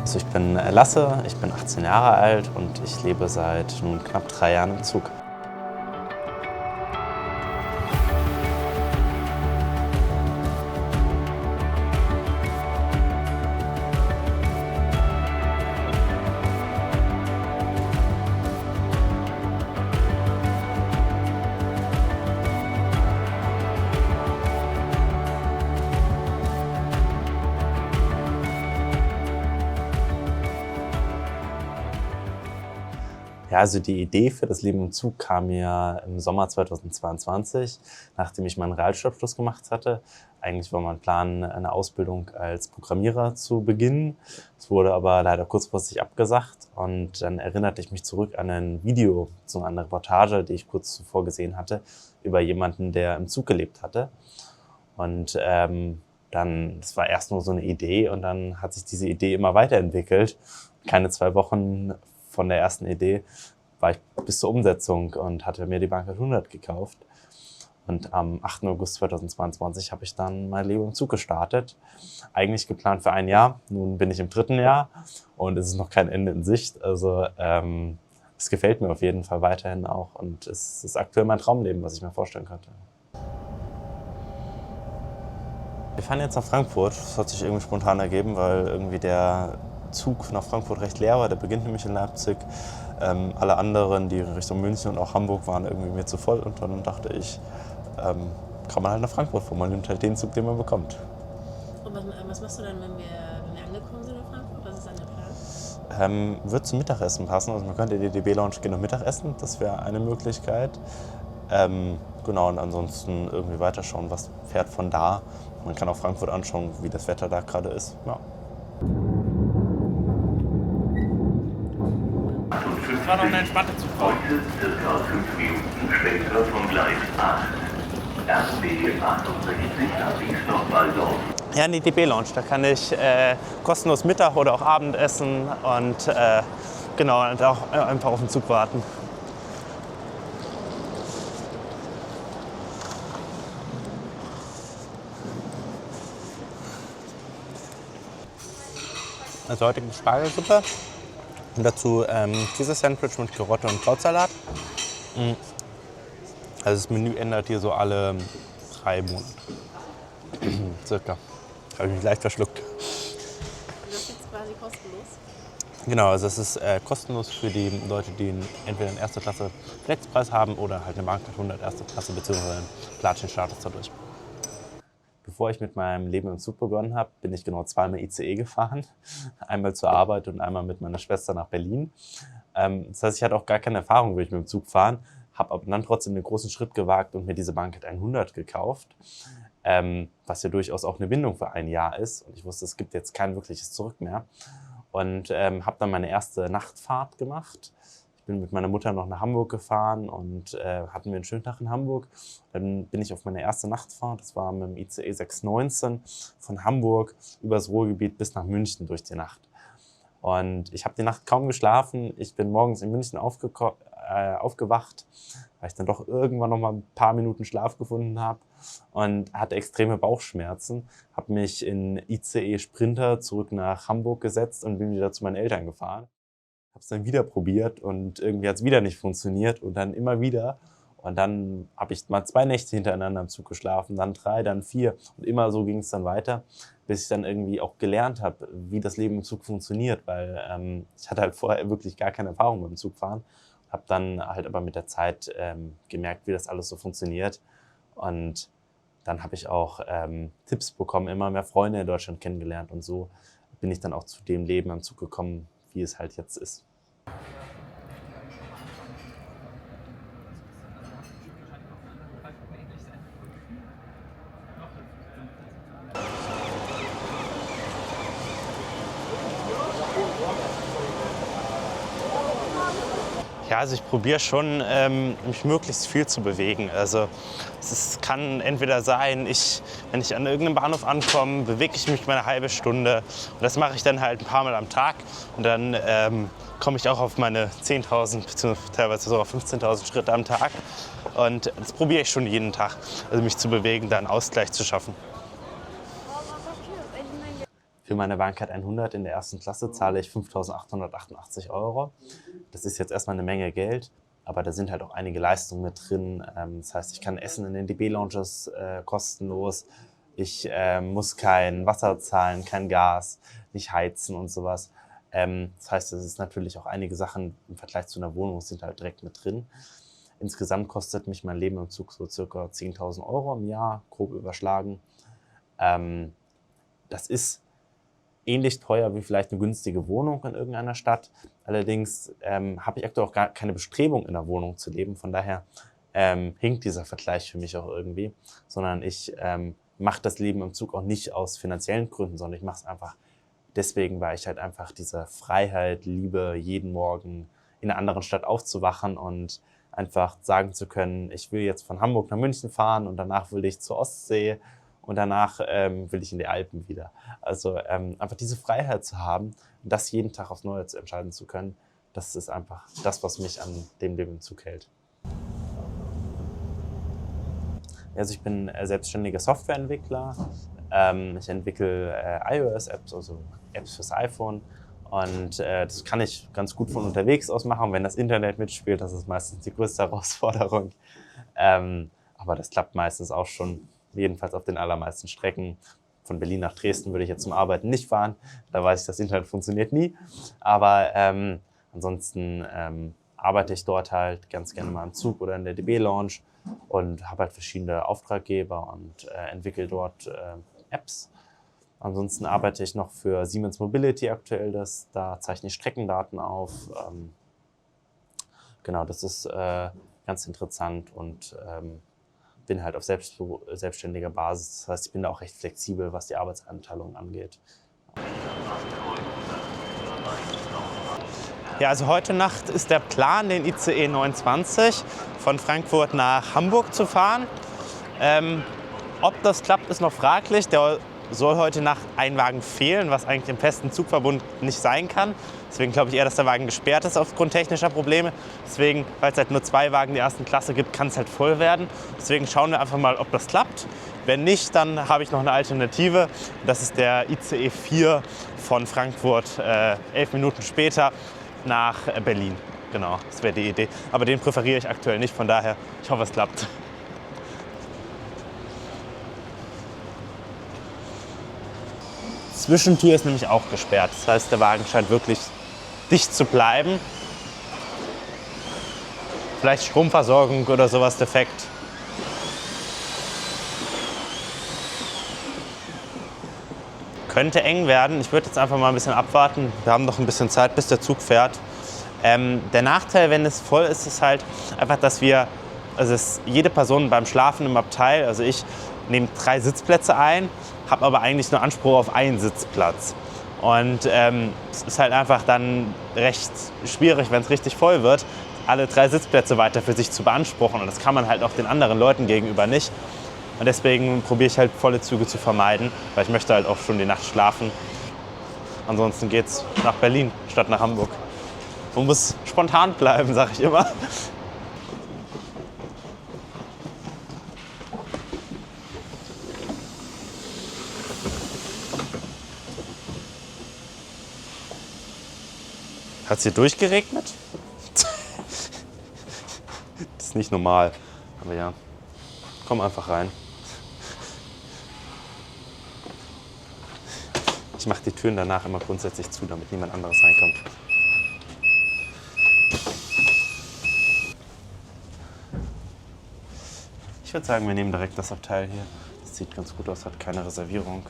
Also ich bin Lasse, ich bin 18 Jahre alt und ich lebe seit nun knapp 3 Jahren im Zug. Ja, also die Idee für das Leben im Zug kam mir im Sommer 2022, nachdem ich meinen Realschulabschluss gemacht hatte. Eigentlich war mein Plan, eine Ausbildung als Programmierer zu beginnen. Es wurde aber leider kurzfristig abgesagt und dann erinnerte ich mich zurück an ein Video, so eine Reportage, die ich kurz zuvor gesehen hatte, über jemanden, der im Zug gelebt hatte. Und das war erst nur so eine Idee und dann hat sich diese Idee immer weiterentwickelt. Keine 2 Wochen von der ersten Idee war ich bis zur Umsetzung und hatte mir die Bahncard 100 gekauft. Und am 8. August 2022 habe ich dann mein Leben im Zug gestartet. Eigentlich geplant für 1 Jahr, nun bin ich im 3. Jahr und es ist noch kein Ende in Sicht. Also es gefällt mir auf jeden Fall weiterhin auch und es ist aktuell mein Traumleben, was ich mir vorstellen könnte. Wir fahren jetzt nach Frankfurt. Das hat sich irgendwie spontan ergeben, weil irgendwie der Zug nach Frankfurt recht leer war. Der beginnt nämlich in Leipzig. Alle anderen, die Richtung München und auch Hamburg waren, irgendwie mir zu voll. Und dann dachte ich, kann man halt nach Frankfurt fahren. Man nimmt halt den Zug, den man bekommt. Und was machst du dann, wenn wir angekommen sind in Frankfurt? Was ist dann der Plan? Wird zum Mittagessen passen. Also man könnte in die DB Lounge gehen und Mittagessen. Das wäre eine Möglichkeit. Genau, und ansonsten irgendwie weiterschauen, was fährt von da. Man kann auch Frankfurt anschauen, wie das Wetter da gerade ist. Ja. Das war noch eine entspannte Zugfahrt. Heute circa 5 Minuten später von Gleis 8. RB 68 nach Wiesloch-Walldorf. Ja, in die DB Lounge. Da kann ich kostenlos Mittag oder auch Abend essen und genau, und auch einfach auf den Zug warten. Also heute gibt es Spargelsuppe und dazu Käsesandwich mit Karotte und Krautsalat. Also das Menü ändert hier so alle 3 Monate. Circa. Habe ich mich leicht verschluckt. Das ist quasi kostenlos. Genau, also es ist kostenlos für die Leute, die entweder einen erste Klasse Flexpreis haben oder halt eine Bahncard 100 erste Klasse bzw. einen Platin-Status dadurch. Bevor ich mit meinem Leben im Zug begonnen habe, bin ich genau 2-mal ICE gefahren. Einmal zur Arbeit und einmal mit meiner Schwester nach Berlin. Das heißt, ich hatte auch gar keine Erfahrung, wie ich mit dem Zug fahren, habe aber dann trotzdem den großen Schritt gewagt und mir diese Bahncard 100 gekauft, was ja durchaus auch eine Bindung für 1 Jahr ist. Und ich wusste, es gibt jetzt kein wirkliches Zurück mehr. Und habe dann meine erste Nachtfahrt gemacht. Ich bin mit meiner Mutter noch nach Hamburg gefahren und hatten wir einen schönen Tag in Hamburg. Dann bin ich auf meine erste Nachtfahrt, das war mit dem ICE 619 von Hamburg übers Ruhrgebiet bis nach München durch die Nacht. Und ich habe die Nacht kaum geschlafen. Ich bin morgens in München aufgewacht, weil ich dann doch irgendwann noch mal ein paar Minuten Schlaf gefunden habe und hatte extreme Bauchschmerzen. Habe mich in ICE Sprinter zurück nach Hamburg gesetzt und bin wieder zu meinen Eltern gefahren. Habe es dann wieder probiert und irgendwie hat es wieder nicht funktioniert und dann immer wieder. Und dann habe ich mal 2 Nächte hintereinander im Zug geschlafen, dann 3, dann 4 und immer so ging es dann weiter, bis ich dann irgendwie auch gelernt habe, wie das Leben im Zug funktioniert, weil ich hatte halt vorher wirklich gar keine Erfahrung beim Zugfahren. Habe dann halt aber mit der Zeit gemerkt, wie das alles so funktioniert und dann habe ich auch Tipps bekommen, immer mehr Freunde in Deutschland kennengelernt und so bin ich dann auch zu dem Leben am Zug gekommen, wie es halt jetzt ist. Ja, also ich probiere schon, mich möglichst viel zu bewegen. Also kann entweder sein, wenn ich an irgendeinem Bahnhof ankomme, bewege ich mich mal eine halbe Stunde. Und das mache ich dann halt ein paar Mal am Tag. Und dann komme ich auch auf meine 10.000 bzw. teilweise sogar 15.000 Schritte am Tag. Und das probiere ich schon jeden Tag, also mich zu bewegen, da einen Ausgleich zu schaffen. Für meine Bahncard 100 in der ersten Klasse zahle ich 5.888 €. Das ist jetzt erstmal eine Menge Geld, aber da sind halt auch einige Leistungen mit drin. Das heißt, ich kann essen in den DB-Lounges kostenlos. Ich muss kein Wasser zahlen, kein Gas, nicht heizen und sowas. Das heißt, es ist natürlich auch einige Sachen im Vergleich zu einer Wohnung sind halt direkt mit drin. Insgesamt kostet mich mein Leben im Zug so circa 10.000 € im Jahr, grob überschlagen. Das ist ähnlich teuer wie vielleicht eine günstige Wohnung in irgendeiner Stadt. Allerdings habe ich aktuell auch gar keine Bestrebung, in einer Wohnung zu leben. Von daher hinkt dieser Vergleich für mich auch irgendwie. Sondern ich mache das Leben im Zug auch nicht aus finanziellen Gründen, sondern ich mache es einfach deswegen, weil ich halt einfach diese Freiheit liebe, jeden Morgen in einer anderen Stadt aufzuwachen und einfach sagen zu können, ich will jetzt von Hamburg nach München fahren und danach will ich zur Ostsee und danach will ich in die Alpen wieder. Also einfach diese Freiheit zu haben und das jeden Tag aufs Neue zu entscheiden zu können, das ist einfach das, was mich an dem Leben im Zug hält. Also ich bin selbstständiger Softwareentwickler. Ich entwickle iOS-Apps, also Apps fürs iPhone. Und das kann ich ganz gut von unterwegs aus machen. Wenn das Internet mitspielt, das ist meistens die größte Herausforderung. Aber das klappt meistens auch schon, jedenfalls auf den allermeisten Strecken. Von Berlin nach Dresden würde ich jetzt zum Arbeiten nicht fahren. Da weiß ich, das Internet funktioniert nie. Aber ansonsten arbeite ich dort halt ganz gerne mal im Zug oder in der DB-Lounge und habe halt verschiedene Auftraggeber und entwickle dort Apps. Ansonsten arbeite ich noch für Siemens Mobility aktuell, da zeichne ich Streckendaten auf. Genau, das ist ganz interessant und bin halt auf selbstständiger Basis. Das heißt, ich bin da auch recht flexibel, was die Arbeitsanteilung angeht. Ja, also heute Nacht ist der Plan, den ICE 29 von Frankfurt nach Hamburg zu fahren. Ob das klappt, ist noch fraglich. Der soll heute Nacht ein Wagen fehlen, was eigentlich im festen Zugverbund nicht sein kann. Deswegen glaube ich eher, dass der Wagen gesperrt ist aufgrund technischer Probleme. Deswegen, weil es halt nur 2 Wagen der ersten Klasse gibt, kann es halt voll werden. Deswegen schauen wir einfach mal, ob das klappt. Wenn nicht, dann habe ich noch eine Alternative. Das ist der ICE 4 von Frankfurt 11 Minuten später nach Berlin. Genau, das wäre die Idee. Aber den präferiere ich aktuell nicht, von daher, ich hoffe, es klappt. Zwischentür ist nämlich auch gesperrt. Das heißt, der Wagen scheint wirklich dicht zu bleiben. Vielleicht Stromversorgung oder sowas defekt. Könnte eng werden. Ich würde jetzt einfach mal ein bisschen abwarten. Wir haben noch ein bisschen Zeit, bis der Zug fährt. Der Nachteil, wenn es voll ist, ist halt einfach, dass jede Person beim Schlafen im Abteil, also ich nehme 3 Sitzplätze ein, habe aber eigentlich nur Anspruch auf einen Sitzplatz. Und es ist halt einfach dann recht schwierig, wenn es richtig voll wird, alle 3 Sitzplätze weiter für sich zu beanspruchen. Und das kann man halt auch den anderen Leuten gegenüber nicht. Und deswegen probiere ich halt volle Züge zu vermeiden, weil ich möchte halt auch schon die Nacht schlafen. Ansonsten geht's nach Berlin statt nach Hamburg. Man muss spontan bleiben, sage ich immer. Hat es hier durchgeregnet? Das ist nicht normal. Aber ja, komm einfach rein. Ich mache die Türen danach immer grundsätzlich zu, damit niemand anderes reinkommt. Ich würde sagen, wir nehmen direkt das Abteil hier. Das sieht ganz gut aus, hat keine Reservierung.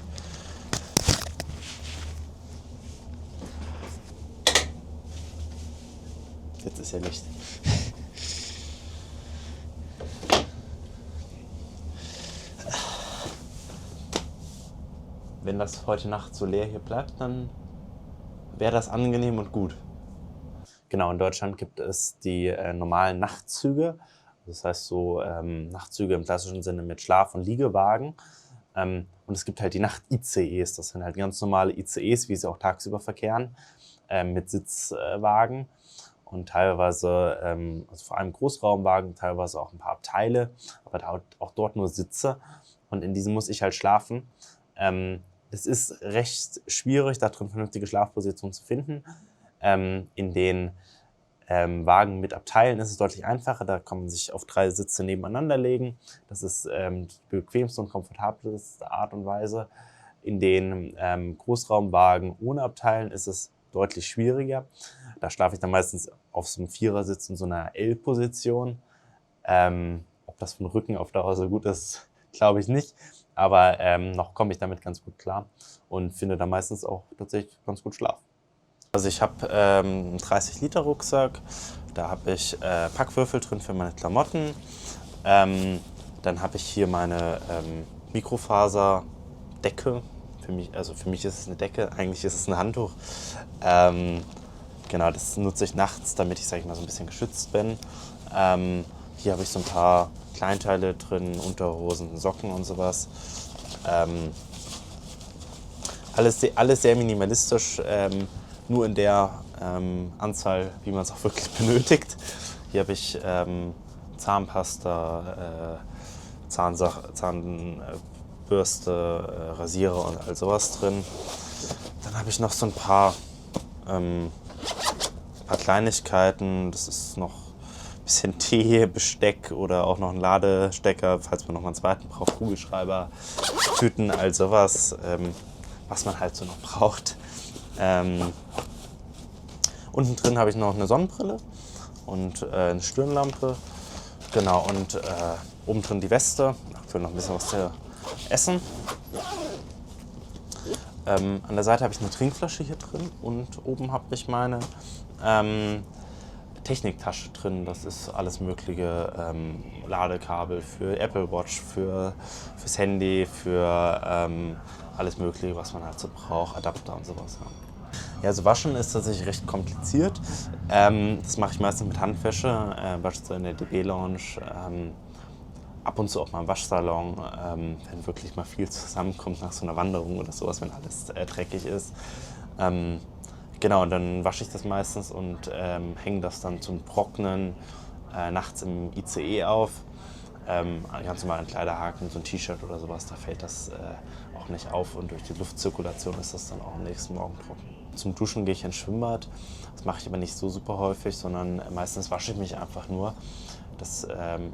Jetzt ist ja Licht. Wenn das heute Nacht so leer hier bleibt, dann wäre das angenehm und gut. Genau, in Deutschland gibt es die normalen Nachtzüge. Das heißt so Nachtzüge im klassischen Sinne mit Schlaf- und Liegewagen. Und es gibt halt die Nacht-ICEs. Das sind halt ganz normale ICEs, wie sie auch tagsüber verkehren, mit Sitzwagen. Und teilweise, also vor allem Großraumwagen, teilweise auch ein paar Abteile, aber auch dort nur Sitze. Und in diesen muss ich halt schlafen. es ist recht schwierig, da drin vernünftige Schlafpositionen zu finden. In den Wagen mit Abteilen ist es deutlich einfacher. Da kann man sich auf 3 Sitze nebeneinander legen. Das ist die bequemste und komfortabelste Art und Weise. In den Großraumwagen ohne Abteilen ist es deutlich schwieriger. Da schlafe ich dann meistens auf so einem Vierersitz in so einer L-Position. Ob das für den Rücken auf Dauer so gut ist, glaube ich nicht. Aber noch komme ich damit ganz gut klar und finde da meistens auch tatsächlich ganz gut Schlaf. Also ich habe einen 30-Liter-Rucksack, da habe ich Packwürfel drin für meine Klamotten. Dann habe ich hier meine Mikrofaserdecke. Für mich ist es eine Decke, eigentlich ist es ein Handtuch. Genau, das nutze ich nachts, damit ich, sag ich mal, so ein bisschen geschützt bin. Hier habe ich so ein paar Kleinteile drin, Unterhosen, Socken und sowas. Alles sehr minimalistisch, nur in der Anzahl, wie man es auch wirklich benötigt. Hier habe ich Zahnpasta, Zahnbürste, Rasierer und all sowas drin. Dann habe ich noch so ein paar Kleinigkeiten. Das ist noch ein bisschen Tee, Besteck oder auch noch ein Ladestecker, falls man noch mal einen zweiten braucht, Kugelschreiber, Tüten, all sowas, was man halt so noch braucht. Unten drin habe ich noch eine Sonnenbrille und eine Stirnlampe. Genau, und oben drin die Weste. Aktuell noch ein bisschen was zu essen. An der Seite habe ich eine Trinkflasche hier drin und oben habe ich meine Techniktasche drin. Das ist alles mögliche, Ladekabel für Apple Watch, fürs Handy, für alles mögliche, was man halt so braucht, Adapter und sowas. Ja, also Waschen ist tatsächlich recht kompliziert. Das mache ich meistens mit Handwäsche, beispielsweise in der DB Lounge. Ab und zu auch mal im Waschsalon, wenn wirklich mal viel zusammenkommt nach so einer Wanderung oder sowas, wenn alles dreckig ist. Genau, und dann wasche ich das meistens und hänge das dann zum Trocknen nachts im ICE auf. Ganz normal ein Kleiderhaken, so ein T-Shirt oder sowas, da fällt das auch nicht auf und durch die Luftzirkulation ist das dann auch am nächsten Morgen trocken. Zum Duschen gehe ich ins Schwimmbad, das mache ich aber nicht so super häufig, sondern meistens wasche ich mich einfach nur. Das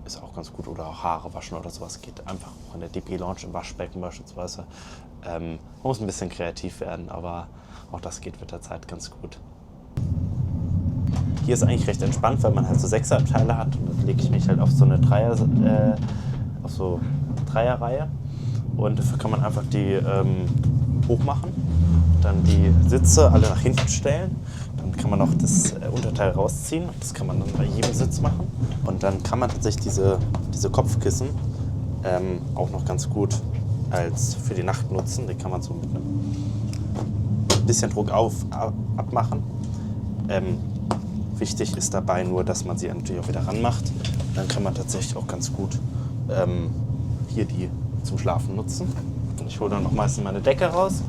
ist auch ganz gut, oder auch Haare waschen oder sowas geht einfach auch in der DP Lounge im Waschbecken beispielsweise. Man muss ein bisschen kreativ werden, aber auch das geht mit der Zeit ganz gut. Hier ist eigentlich recht entspannt, weil man halt so 6er-Abteile hat und dann lege ich mich halt auf so eine Dreierreihe und dafür kann man einfach die hochmachen, dann die Sitze alle nach hinten stellen, dann kann man auch das Unterteil rausziehen, das kann man dann bei jedem Sitz machen und dann kann man tatsächlich diese Kopfkissen auch noch ganz gut als für die Nacht nutzen, die kann man so mit ein bisschen Druck abmachen. Wichtig ist dabei nur, dass man sie natürlich auch wieder ranmacht. Dann kann man tatsächlich auch ganz gut hier die zum Schlafen nutzen. Und ich hole dann noch meistens meine Decke raus.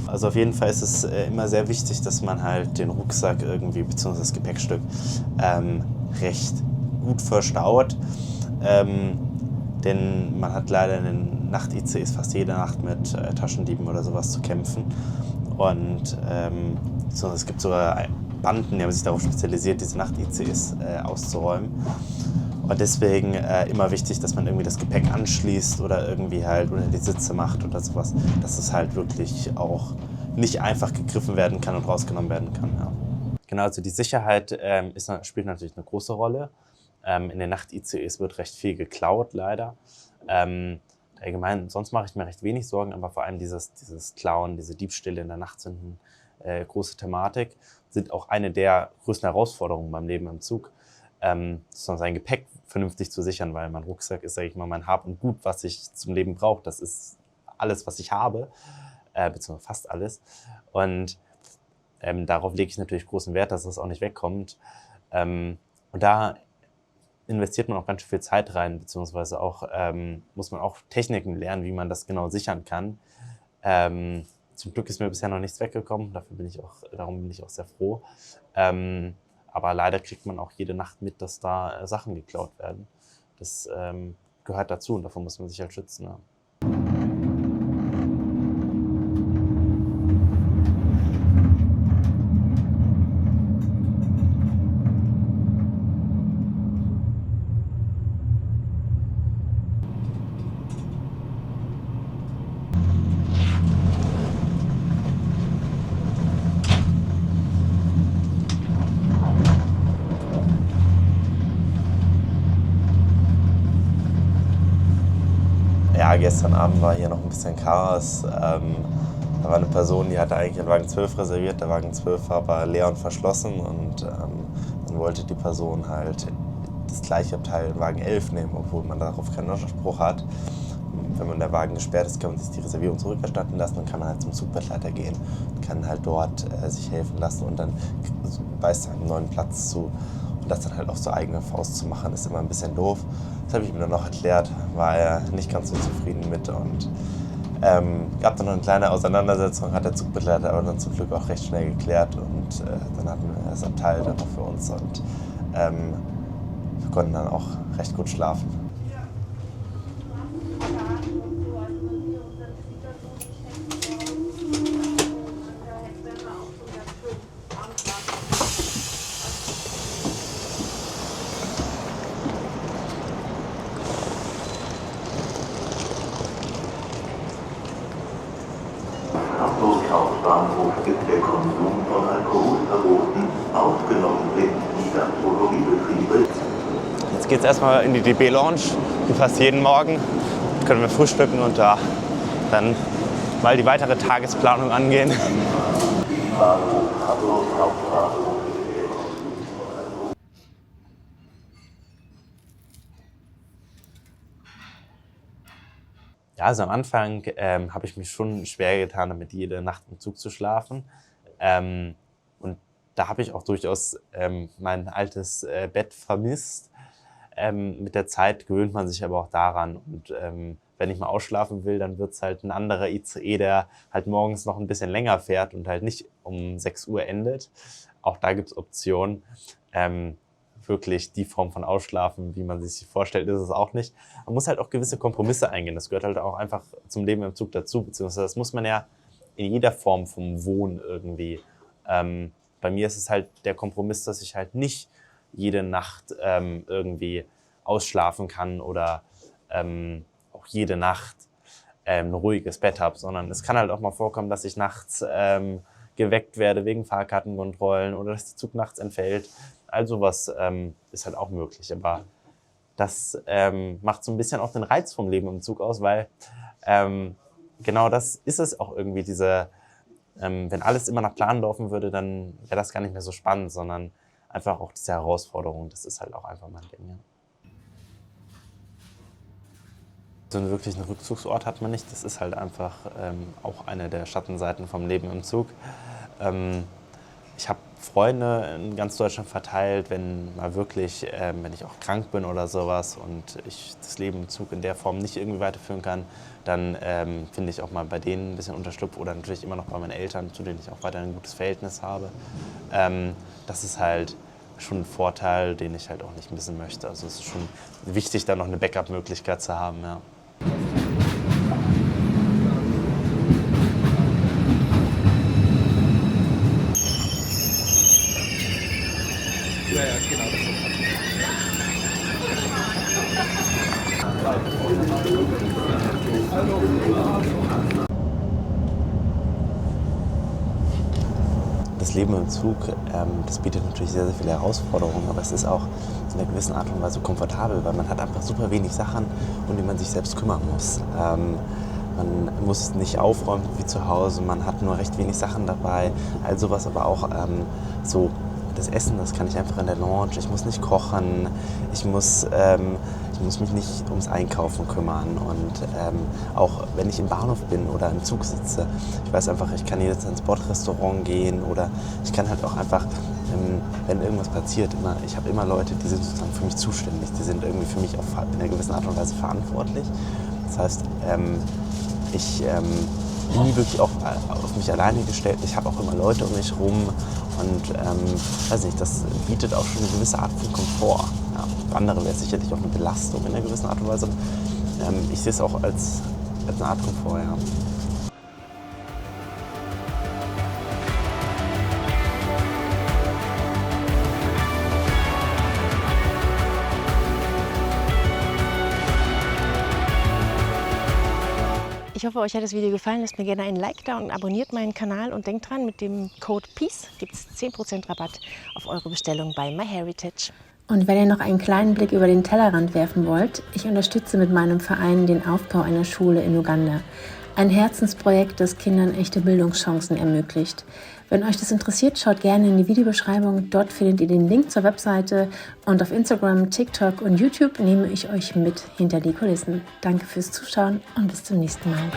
Also auf jeden Fall ist es immer sehr wichtig, dass man halt den Rucksack irgendwie, beziehungsweise das Gepäckstück, recht gut verstaut. Denn man hat leider in den Nacht-ICs fast jede Nacht mit Taschendieben oder sowas zu kämpfen. Und es gibt sogar Banden, die haben sich darauf spezialisiert, diese Nacht-ICs auszuräumen. Und deswegen immer wichtig, dass man irgendwie das Gepäck anschließt oder irgendwie halt unter die Sitze macht oder sowas, dass es halt wirklich auch nicht einfach gegriffen werden kann und rausgenommen werden kann. Ja. Genau, also die Sicherheit spielt natürlich eine große Rolle. In den Nacht-ICs wird recht viel geklaut, leider. Allgemein, sonst mache ich mir recht wenig Sorgen, aber vor allem dieses Klauen, diese Diebstähle in der Nacht sind eine große Thematik, sind auch eine der größten Herausforderungen beim Leben im Zug. Sein Gepäck vernünftig zu sichern, weil mein Rucksack ist, sage ich mal, mein Hab und Gut, was ich zum Leben brauche. Das ist alles, was ich habe, beziehungsweise fast alles. Und darauf lege ich natürlich großen Wert, dass das auch nicht wegkommt. Und da investiert man auch ganz schön viel Zeit rein, beziehungsweise auch muss man auch Techniken lernen, wie man das genau sichern kann. Zum Glück ist mir bisher noch nichts weggekommen, darum bin ich auch sehr froh. Aber leider kriegt man auch jede Nacht mit, dass da Sachen geklaut werden. Das gehört dazu und davon muss man sich halt schützen. Ja. Ja, gestern Abend war hier noch ein bisschen Chaos. Da war eine Person, die hatte eigentlich den Wagen 12 reserviert. Der Wagen 12 war aber leer und verschlossen und dann wollte die Person halt das gleiche Abteil, den Wagen 11 nehmen, obwohl man darauf keinen Anspruch hat. Wenn man der Wagen gesperrt ist, kann man sich die Reservierung zurückerstatten lassen und kann man halt zum Zugbegleiter gehen und kann halt dort sich helfen lassen und dann weist er einen neuen Platz zu. Und das dann halt auf so eigene Faust zu machen, ist immer ein bisschen doof. Das habe ich ihm dann noch erklärt, war er nicht ganz so zufrieden mit und gab dann noch eine kleine Auseinandersetzung, hat der Zugbegleiter aber dann zum Glück auch recht schnell geklärt und dann hatten wir das Abteil dann noch für uns und wir konnten dann auch recht gut schlafen. Hamburg Hauptbahnhof ist der Konsum von Alkohol verboten, ausgenommen sind die Gastronomiebetriebe. Jetzt geht es erstmal in die DB Lounge, wie fast jeden Morgen. Können wir frühstücken und da dann mal die weitere Tagesplanung angehen. Bahnhof Hamburg Hauptbahnhof. Ja, also am Anfang habe ich mich schon schwer getan, damit jede Nacht im Zug zu schlafen. Und da habe ich auch durchaus mein altes Bett vermisst. Mit der Zeit gewöhnt man sich aber auch daran. Und wenn ich mal ausschlafen will, dann wird es halt ein anderer ICE, der halt morgens noch ein bisschen länger fährt und halt nicht um 6 Uhr endet. Auch da gibt es Optionen. Wirklich die Form von Ausschlafen, wie man sich vorstellt, ist es auch nicht. Man muss halt auch gewisse Kompromisse eingehen. Das gehört halt auch einfach zum Leben im Zug dazu, beziehungsweise das muss man ja in jeder Form vom Wohnen irgendwie. Bei mir ist es halt der Kompromiss, dass ich halt nicht jede Nacht irgendwie ausschlafen kann oder auch jede Nacht ein ruhiges Bett habe, sondern es kann halt auch mal vorkommen, dass ich nachts geweckt werde wegen Fahrkartenkontrollen oder dass der Zug nachts entfällt. All sowas ist halt auch möglich, aber das macht so ein bisschen auch den Reiz vom Leben im Zug aus, weil genau das ist es auch irgendwie, wenn alles immer nach Plan laufen würde, dann wäre das gar nicht mehr so spannend, sondern einfach auch diese Herausforderung, das ist halt auch einfach mein Ding. Ja. So einen wirklichen Rückzugsort hat man nicht, das ist halt einfach auch eine der Schattenseiten vom Leben im Zug. Ich habe Freunde in ganz Deutschland verteilt, wenn mal wirklich, wenn ich auch krank bin oder sowas und ich das Leben im Zug in der Form nicht irgendwie weiterführen kann, dann finde ich auch mal bei denen ein bisschen Unterschlupf oder natürlich immer noch bei meinen Eltern, zu denen ich auch weiter ein gutes Verhältnis habe. Das ist halt schon ein Vorteil, den ich halt auch nicht missen möchte. Also es ist schon wichtig, da noch eine Backup-Möglichkeit zu haben. Ja. Das Leben im Zug, das bietet natürlich sehr, sehr viele Herausforderungen, aber es ist auch in einer gewissen Art und Weise komfortabel, weil man hat einfach super wenig Sachen, um die man sich selbst kümmern muss. Man muss nicht aufräumen wie zu Hause, man hat nur recht wenig Sachen dabei, all sowas, aber auch so das Essen, das kann ich einfach in der Lounge, ich muss nicht kochen, ich muss mich nicht ums Einkaufen kümmern und auch wenn ich im Bahnhof bin oder im Zug sitze, ich weiß einfach, ich kann jetzt ins Bordrestaurant gehen oder ich kann halt auch einfach, wenn irgendwas passiert, ich habe immer Leute, die sind sozusagen für mich zuständig, die sind irgendwie für mich in einer gewissen Art und Weise verantwortlich. Das heißt, ich bin nie wirklich auch auf mich alleine gestellt. Ich habe auch immer Leute um mich rum Und weiß nicht, das bietet auch schon eine gewisse Art von Komfort. Ja, für andere wäre es sicherlich auch eine Belastung in einer gewissen Art und Weise. Ich sehe es auch als eine Art Komfort, ja. Ich hoffe, euch hat das Video gefallen. Lasst mir gerne einen Like da und abonniert meinen Kanal. Und denkt dran, mit dem Code PEACE gibt es 10% Rabatt auf eure Bestellung bei MyHeritage. Und wenn ihr noch einen kleinen Blick über den Tellerrand werfen wollt, ich unterstütze mit meinem Verein den Aufbau einer Schule in Uganda. Ein Herzensprojekt, das Kindern echte Bildungschancen ermöglicht. Wenn euch das interessiert, schaut gerne in die Videobeschreibung. Dort findet ihr den Link zur Webseite. Und auf Instagram, TikTok und YouTube nehme ich euch mit hinter die Kulissen. Danke fürs Zuschauen und bis zum nächsten Mal.